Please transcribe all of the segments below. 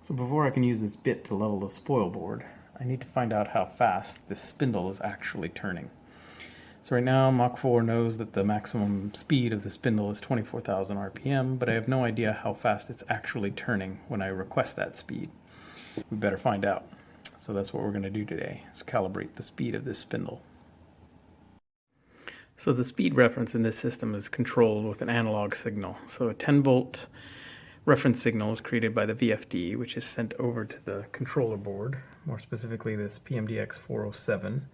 So before I can use this bit to level the spoil board, I need to find out how fast this spindle is actually turning. So right now Mach 4 knows that the maximum speed of the spindle is 24,000 RPM, but I have no idea how fast it's actually turning when I request that speed. We better find out. So that's what we're going to do today, is calibrate the speed of this spindle. So the speed reference in this system is controlled with an analog signal. So a 10-volt reference signal is created by the VFD, which is sent over to the controller board, more specifically this PMDX 407,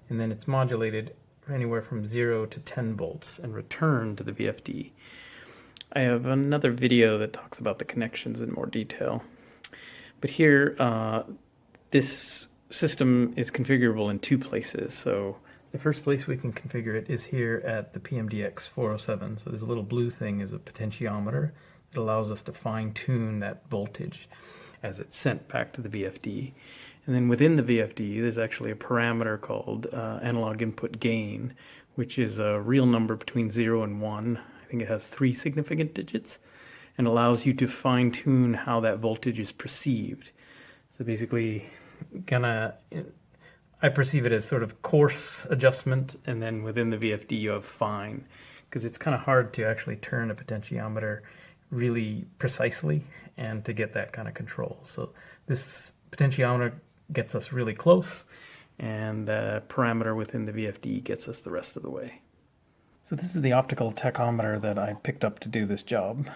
and then it's modulated anywhere from 0 to 10 volts and returned to the VFD. I have another video that talks about the connections in more detail. But here, this system is configurable in two places. So the first place we can configure it is here at the PMDX 407. So this little blue thing is a potentiometer. It allows us to fine-tune that voltage as it's sent back to the VFD. And then within the VFD, there's actually a parameter called analog input gain, which is a real number between 0 and 1. I think it has 3 significant digits, and allows you to fine-tune how that voltage is perceived. So basically, I perceive it as sort of coarse adjustment, and then within the VFD you have fine, because it's kind of hard to actually turn a potentiometer really precisely and to get that kind of control. So this potentiometer gets us really close, and the parameter within the VFD gets us the rest of the way. So this is the optical tachometer that I picked up to do this job.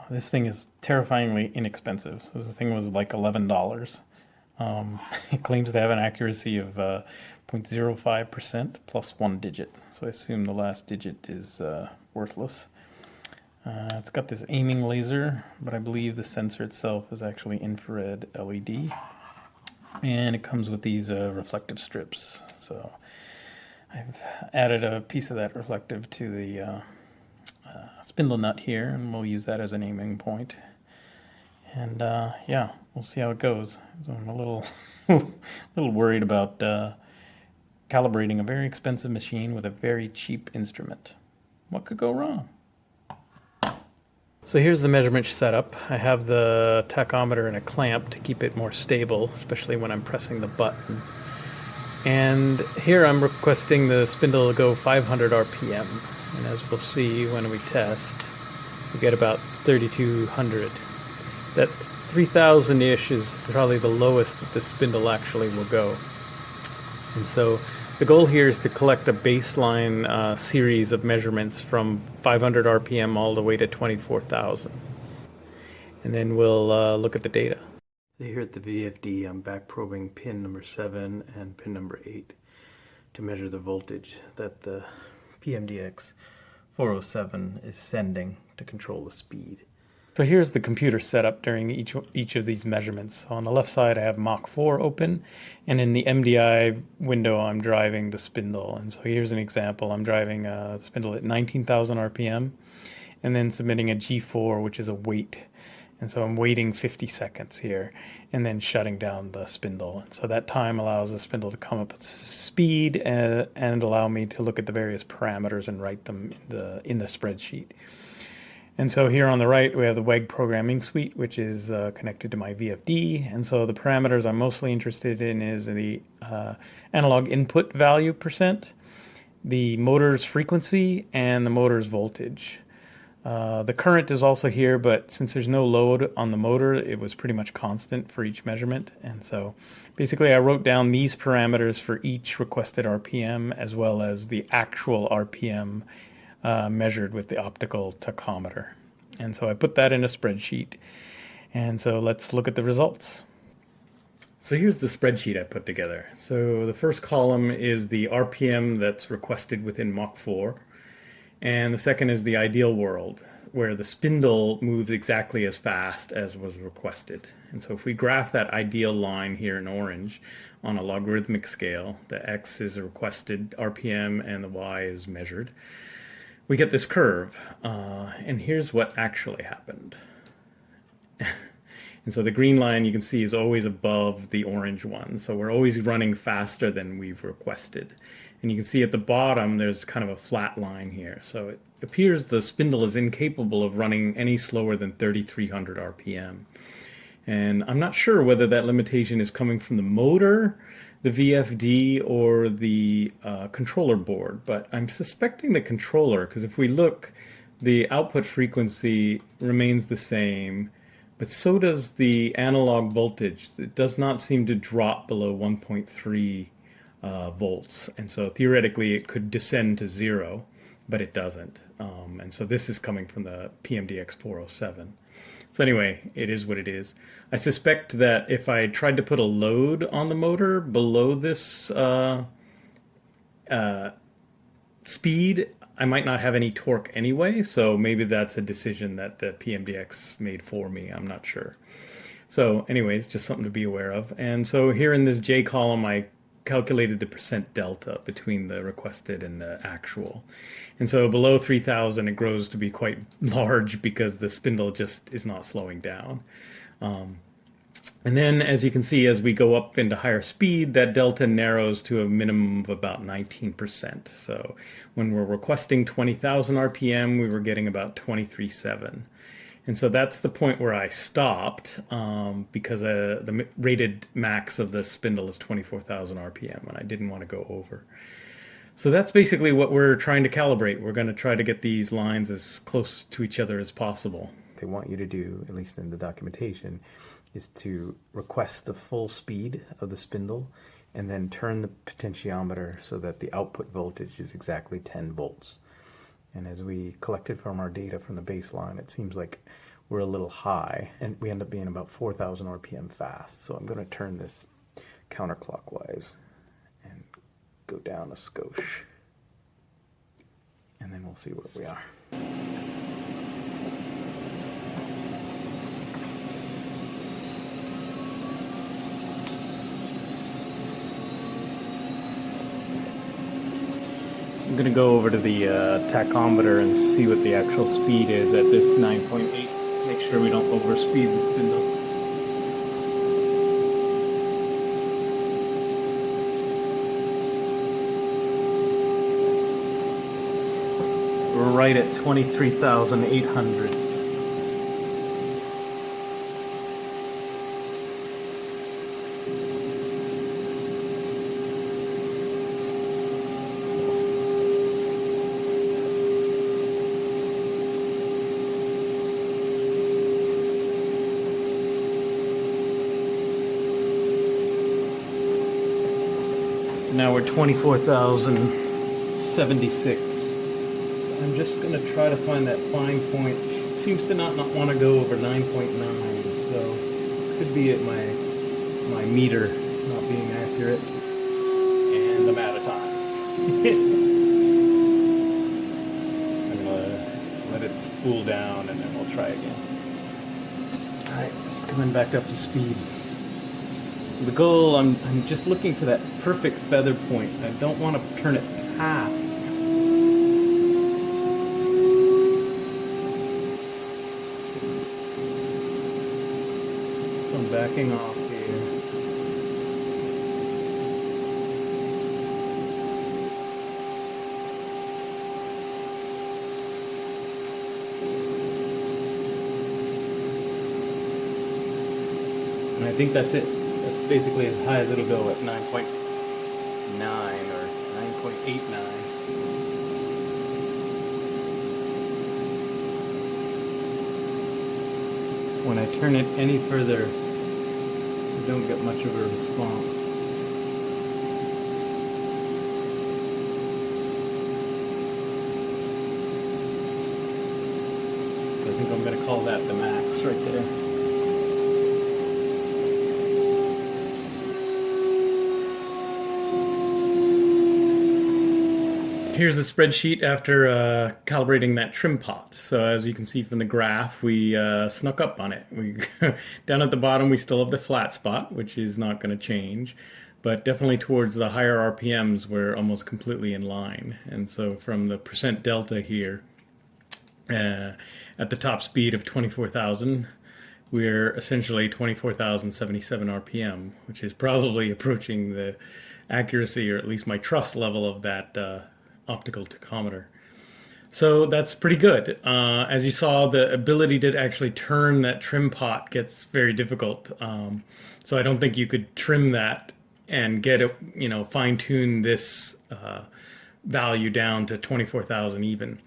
This thing is terrifyingly inexpensive. So this thing was like $11. It claims to have an accuracy of 0.05% plus 1 digit. So I assume the last digit is worthless. It's got this aiming laser, but I believe the sensor itself is actually infrared LED. And it comes with these reflective strips. So I've added a piece of that reflective to the spindle nut here, and we'll use that as an aiming point. And yeah, we'll see how it goes. So I'm a little worried about calibrating a very expensive machine with a very cheap instrument. What could go wrong? So here's the measurement setup. I have the tachometer in a clamp to keep it more stable, especially when I'm pressing the button. And here I'm requesting the spindle to go 500 RPM. And as we'll see when we test, we get about 3,200. That 3,000-ish is probably the lowest that the spindle actually will go. And so the goal here is to collect a baseline series of measurements from 500 RPM all the way to 24,000. And then we'll look at the data. So here at the VFD, I'm back probing pin number 7 and pin number 8 to measure the voltage that the PMDX 407 is sending to control the speed. So here's the computer setup during each of these measurements. So on the left side I have Mach 4 open, and in the MDI window I'm driving the spindle. And so here's an example. I'm driving a spindle at 19,000 RPM and then submitting a G4, which is a wait. And so I'm waiting 50 seconds here and then shutting down the spindle. And so that time allows the spindle to come up to speed and allow me to look at the various parameters and write them in the spreadsheet. And so here on the right, we have the WEG programming suite, which is connected to my VFD. And so the parameters I'm mostly interested in is the analog input value %, the motor's frequency, and the motor's voltage. The current is also here, but since there's no load on the motor, it was pretty much constant for each measurement. And so basically I wrote down these parameters for each requested RPM, as well as the actual RPM measured with the optical tachometer. And so I put that in a spreadsheet. And so let's look at the results. So here's the spreadsheet I put together. So the first column is the RPM that's requested within Mach 4. And the second is the ideal world, where the spindle moves exactly as fast as was requested. And so if we graph that ideal line here in orange on a logarithmic scale, the X is a requested RPM and the Y is measured, we get this curve, and here's what actually happened. And so the green line you can see is always above the orange one, so we're always running faster than we've requested. And you can see at the bottom there's kind of a flat line here, so it appears the spindle is incapable of running any slower than 3,300 RPM. And I'm not sure whether that limitation is coming from the motor, the VFD, or the controller board, but I'm suspecting the controller, because if we look, the output frequency remains the same, but so does the analog voltage. It does not seem to drop below 1.3 volts, and so theoretically it could descend to 0, but it doesn't. And so this is coming from the PMDX 407. So anyway, it is what it is. I suspect that if I tried to put a load on the motor below this speed, I might not have any torque anyway, so maybe that's a decision that the PMDX made for me. I'm not sure. So anyways, just something to be aware of. And so here in this J column, I calculated the percent delta between the requested and the actual. And so below 3,000, it grows to be quite large because the spindle just is not slowing down. And then, as you can see, as we go up into higher speed, that delta narrows to a minimum of about 19%. So when we're requesting 20,000 RPM, we were getting about 23.7. And so that's the point where I stopped, because the rated max of the spindle is 24,000 RPM, and I didn't want to go over. So that's basically what we're trying to calibrate. We're going to try to get these lines as close to each other as possible. They want you to do, at least in the documentation, is to request the full speed of the spindle and then turn the potentiometer so that the output voltage is exactly 10 volts. And as we collected from our data from the baseline, it seems like we're a little high, and we end up being about 4,000 RPM fast. So I'm going to turn this counterclockwise and go down a skosh, and then we'll see where we are. I'm going to go over to the tachometer and see what the actual speed is at this 9.8. Make sure we don't overspeed the spindle. So we're right at 23,800. Now we're 24,076. So I'm just going to try to find that fine point. It seems to not want to go over 9.9, so could be at my meter not being accurate. And I'm out of time. I'm going to let it spool down and then we'll try again. Alright, it's coming back up to speed. So the goal, I'm just looking for that perfect feather point. I don't want to turn it past. So I'm backing off here. And I think that's it. That's basically as high as it'll go at 9.9 or 9.89. When I turn it any further, I don't get much of a response. So I think I'm going to call that the max right there. Here's the spreadsheet after calibrating that trim pot. So as you can see from the graph, we snuck up on it. We down at the bottom, we still have the flat spot, which is not going to change, but definitely towards the higher RPMs, we're almost completely in line. And so from the percent delta here, at the top speed of 24,000, we're essentially 24,077 RPM, which is probably approaching the accuracy, or at least my trust level of that optical tachometer. So that's pretty good. As you saw, the ability to actually turn that trim pot gets very difficult. So I don't think you could trim that and get it, fine tune this value down to 24,000 even.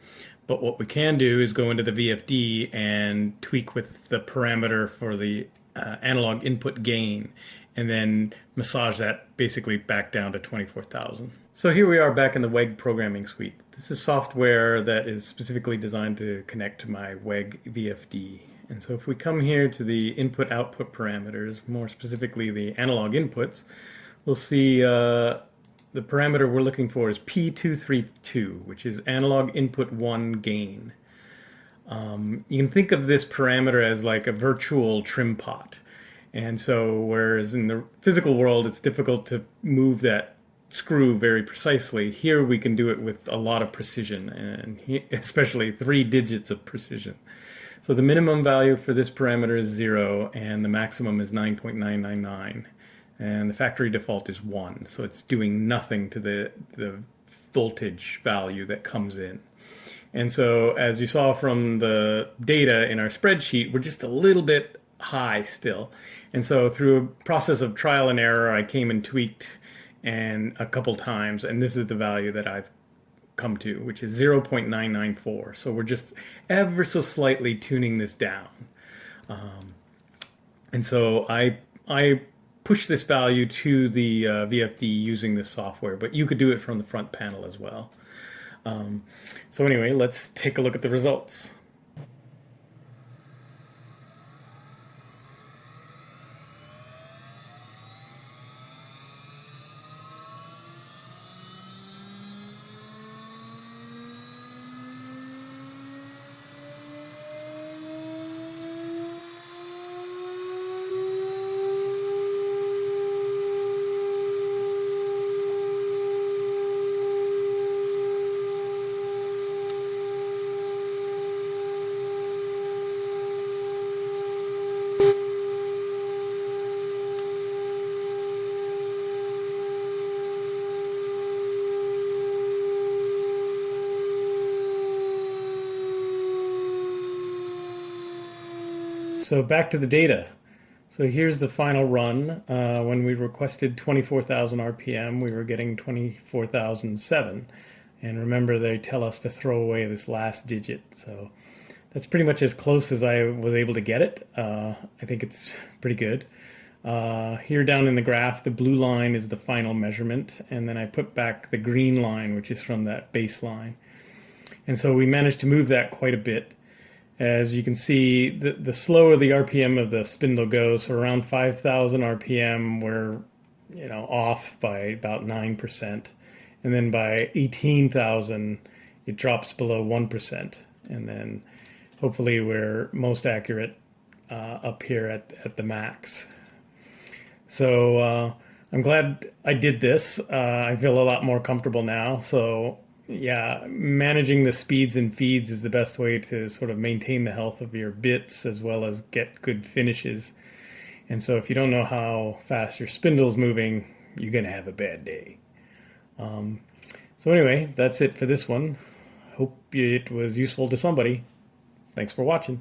But what we can do is go into the VFD and tweak with the parameter for the analog input gain, and then massage that basically back down to 24,000. So here we are back in the WEG programming suite. This is software that is specifically designed to connect to my WEG VFD. And so if we come here to the input-output parameters, more specifically the analog inputs, we'll see the parameter we're looking for is P232, which is analog input 1 gain. You can think of this parameter as like a virtual trim pot. And so whereas in the physical world it's difficult to move that screw very precisely, here we can do it with a lot of precision, and especially 3 digits of precision. So the minimum value for this parameter is 0 and the maximum is 9.999. And the factory default is 1, so it's doing nothing to the voltage value that comes in. And so as you saw from the data in our spreadsheet, we're just a little bit high still. And so through a process of trial and error, I came and tweaked and a couple times, and this is the value that I've come to, which is 0.994. So we're just ever so slightly tuning this down. And so I push this value to the VFD using this software, but you could do it from the front panel as well. So anyway, let's take a look at the results. So back to the data. So here's the final run. When we requested 24,000 RPM, we were getting 24,007. And remember, they tell us to throw away this last digit. So that's pretty much as close as I was able to get it. I think it's pretty good. Here down in the graph, the blue line is the final measurement. And then I put back the green line, which is from that baseline. And so we managed to move that quite a bit. As you can see, the slower the RPM of the spindle goes, so around 5,000 RPM, we're off by about 9%. And then by 18,000, it drops below 1%. And then hopefully we're most accurate up here at the max. So I'm glad I did this. I feel a lot more comfortable now. So yeah, managing the speeds and feeds is the best way to sort of maintain the health of your bits as well as get good finishes. And so if you don't know how fast your spindle's moving, you're going to have a bad day. So anyway, that's it for this one. Hope it was useful to somebody. Thanks for watching.